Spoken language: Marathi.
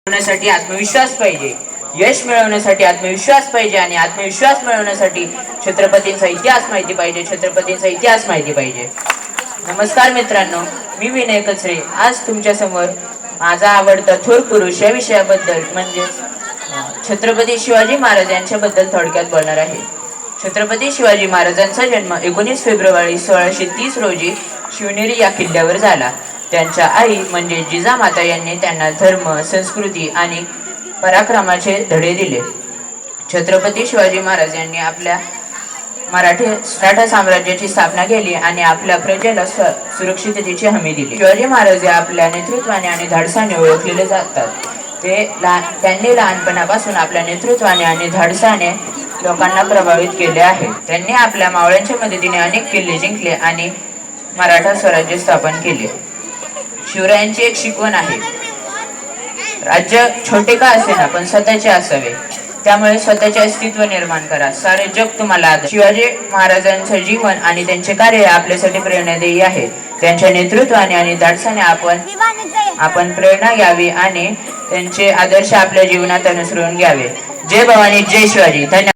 मिळवण्यासाठी आत्मविश्वास पाहिजे, यश मिळवण्यासाठी आत्मविश्वास पाहिजे आणि आत्मविश्वास मिळवण्यासाठी छत्रपतींचा इतिहास माहिती पाहिजे, छत्रपतींचा इतिहास माहिती पाहिजे. नमस्कार मित्रांनो, मी विनय कचरे आज तुमच्या समोर माझा आवडता थोर पुरुष या विषयाबद्दल म्हणजे छत्रपती शिवाजी महाराज यांच्याबद्दल थोडक्यात बोलणार आहे. छत्रपती शिवाजी महाराजांचा जन्म 19 फेब्रुवारी 1630 रोजी शिवनेरी या किल्ल्यावर झाला. त्यांच्या आई म्हणजे जिजामाता यांनी त्यांना धर्म, संस्कृती आणि पराक्रमाचे धडे दिले. छत्रपती शिवाजी महाराज यांनी आपल्या मराठा साम्राज्याची स्थापना केली आणि आपल्या प्रजेला सुरक्षिततेची हमी दिली. शिवाजी महाराज आपल्या नेतृत्वाने आणि धाडसाने ओळखलेले जातात. त्यांनी लहानपणापासून आपल्या नेतृत्वाने आणि धाडसाने लोकांना प्रभावित केले आहे. त्यांनी आपल्या मावळ्यांच्या मदतीने अनेक किल्ले जिंकले आणि मराठा स्वराज्य स्थापन केले. शिवरायांची एक शिकवण आहे, राज्य छोटे का असेना पण स्वतःचे असावे, त्यामुळे स्वतःचे अस्तित्व निर्माण करा, सारे जग तुम्हाला आदर. शिवाजी महाराजांचे जीवन आणि त्यांचे कार्य आपल्यासाठी प्रेरणादायी आहे. त्यांच्या नेतृत्वाने आणि धाडसाने आपण प्रेरणा घ्यावी आणि त्यांचे आदर्श आपल्या जीवनात अनुसरून घ्यावे. जय भवानी, जय शिवाजी. धन्यवाद.